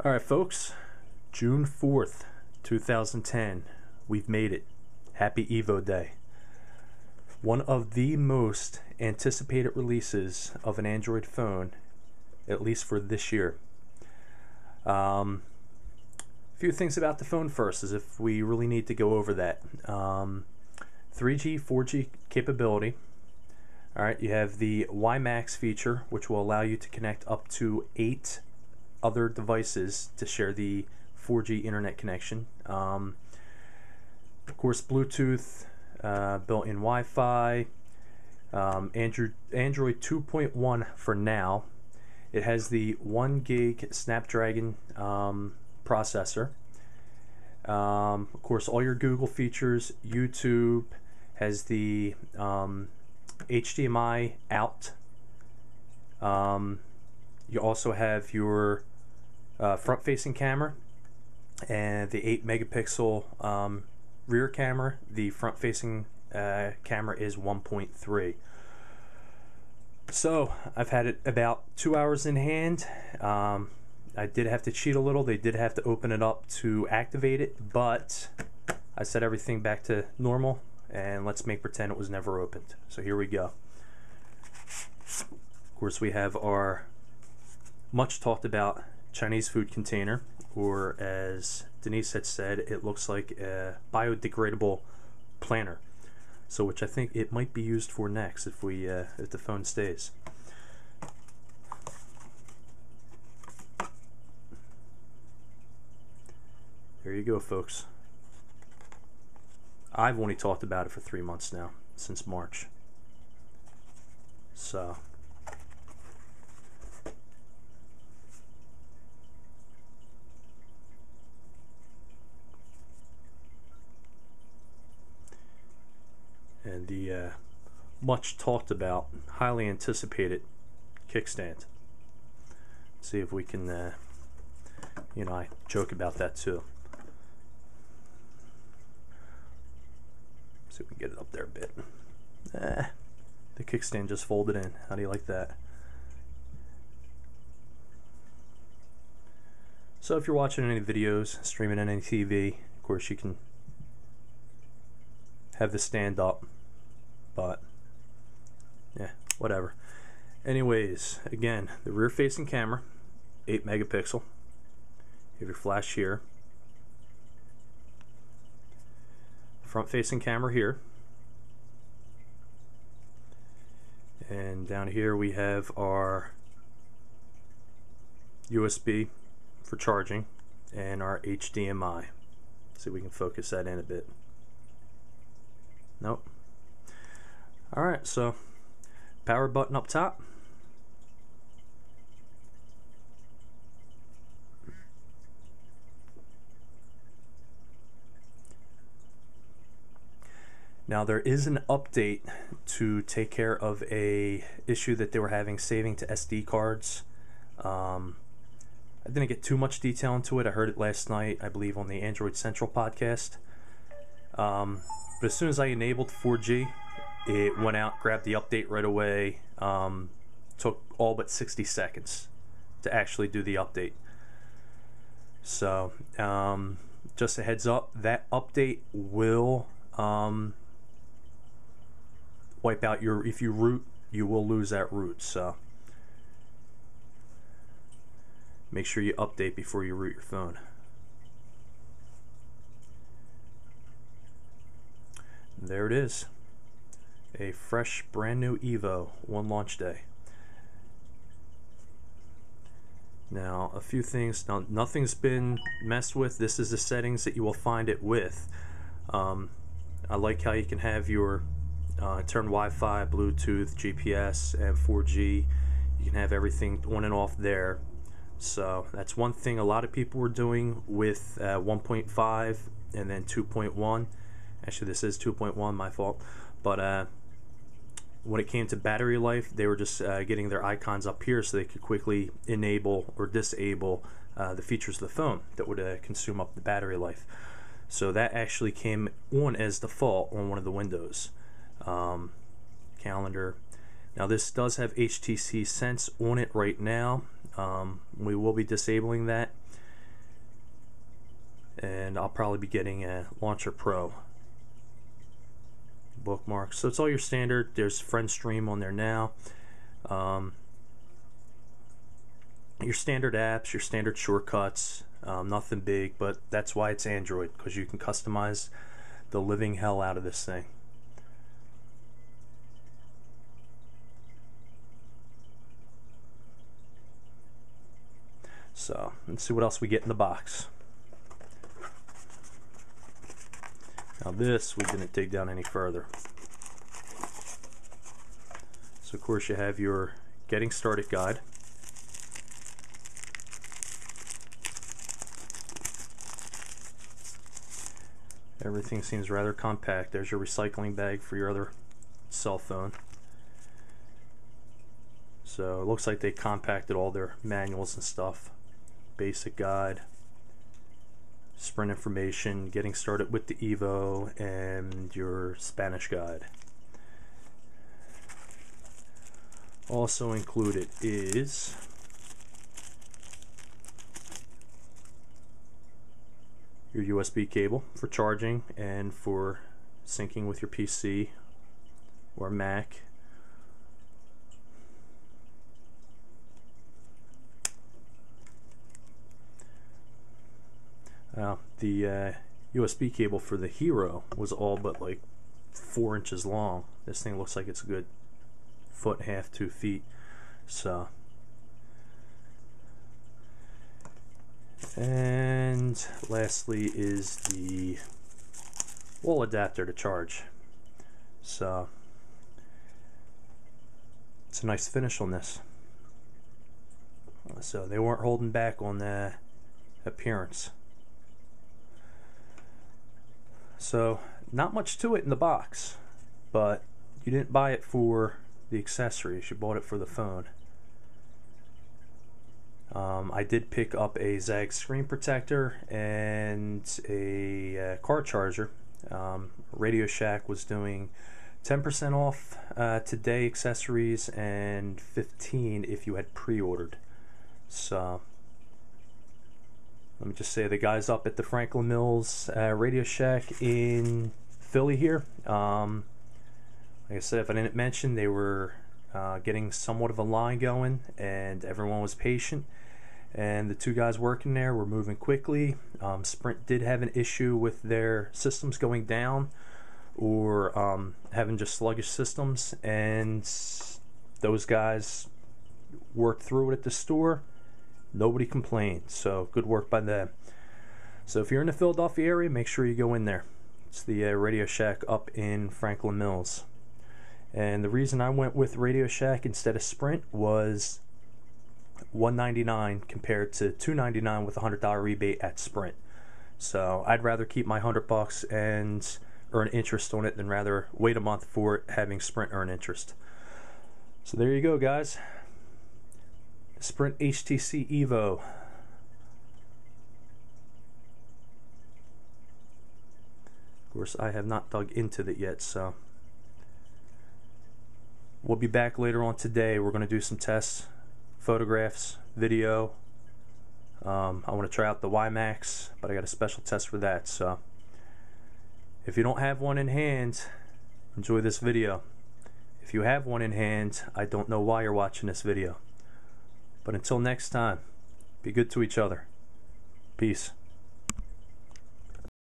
Alright folks, June 4th, 2010, we've made it. Happy EVO Day. One of the most anticipated releases of an Android phone, at least for this year. A few things about the phone first, as if we really need to go over that. 3G, 4G capability. Alright, you have the WiMAX feature, which will allow you to connect up to 8 other devices to share the 4G internet connection. Of course, Bluetooth, built-in Wi-Fi, Android 2.1 for now. It has the 1 gig Snapdragon processor. Of course, all your Google features. YouTube has the HDMI out. You also have your front-facing camera and the 8 megapixel rear camera. The front-facing camera is 1.3. So I've had it about 2 hours in hand. I did have to cheat a little. They did have to open it up to activate it, but I set everything back to normal, and let's make pretend it was never opened. So here we go. Of course, we have our much talked about Chinese food container, or as Denise had said, it looks like a biodegradable planner. So which I think it might be used for next if the phone stays. There you go, folks. I've only talked about it for 3 months now, since March. So and the much talked about, highly anticipated kickstand. See if we can, I joke about that too. See if we can get it up there a bit. The kickstand just folded in. How do you like that? So if you're watching any videos, streaming on any TV, of course you can have the stand up, but yeah, whatever. Anyways, again, the rear facing camera, 8 megapixel. You have your flash here. Front facing camera here. And down here we have our USB for charging and our HDMI. See if we can focus that in a bit. Nope. Alright, so power button up top. Now there is an update to take care of a issue that they were having saving to SD cards. I didn't get too much detail into it. I heard it last night, I believe, on the Android Central podcast. But as soon as I enabled 4G, it went out, grabbed the update right away. Took all but 60 seconds to actually do the update. So just a heads up, that update will wipe out your, if you root, you will lose that root. So make sure you update before you root your phone. There it is. A fresh, brand new EVO, one launch day. Now, a few things. Now, nothing's been messed with. This is the settings that you will find it with. I like how you can have your turn Wi-Fi, Bluetooth, GPS, and 4G. You can have everything on and off there. So that's one thing a lot of people were doing with 1.5 and then 2.1. Actually, this is 2.1, my fault. But when it came to battery life, they were just getting their icons up here so they could quickly enable or disable the features of the phone that would consume up the battery life. So that actually came on as default on one of the windows. Calendar. Now this does have HTC Sense on it right now. We will be disabling that. and I'll probably be getting a Launcher Pro bookmarks. So it's all your standard. There's Friend Stream on there now. Your standard apps, your standard shortcuts, nothing big, but that's why it's Android, because you can customize the living hell out of this thing. So let's see what else we get in the box. Now this we didn't dig down any further. So of course you have your getting started guide. Everything seems rather compact. There's your recycling bag for your other cell phone. So it looks like they compacted all their manuals and stuff. Basic guide, Sprint information, getting started with the EVO, and your Spanish guide. Also included is your USB cable for charging and for syncing with your PC or Mac. The USB cable for the Hero was all but like 4 inches long. This thing looks like it's a good 1.5 to 2 feet. So, and lastly is the wall adapter to charge. So it's a nice finish on this. So they weren't holding back on the appearance. So not much to it in the box, but you didn't buy it for the accessories, you bought it for the phone. I did pick up a Zag screen protector and a car charger. Radio Shack was doing 10% off today accessories and 15% if you had pre-ordered. So let me just say the guys up at the Franklin Mills Radio Shack in Philly here, like I said, if I didn't mention, they were getting somewhat of a line going and everyone was patient, and the two guys working there were moving quickly. Sprint did have an issue with their systems going down or having just sluggish systems, and those guys worked through it at the store. Nobody complained, so good work by them. So if you're in the Philadelphia area, make sure you go in there. It's the Radio Shack up in Franklin Mills. And the reason I went with Radio Shack instead of Sprint was $199 compared to $299 with a $100 rebate at Sprint. So I'd rather keep my $100 and earn interest on it than rather wait a month for it having Sprint earn interest. So there you go, guys. Sprint HTC EVO. Of course, I have not dug into it yet, so we'll be back later on today. We're going to do some tests, photographs, video. I want to try out the WiMAX, but I got a special test for that. So if you don't have one in hand, enjoy this video. If you have one in hand, I don't know why you're watching this video. But until next time, be good to each other. Peace.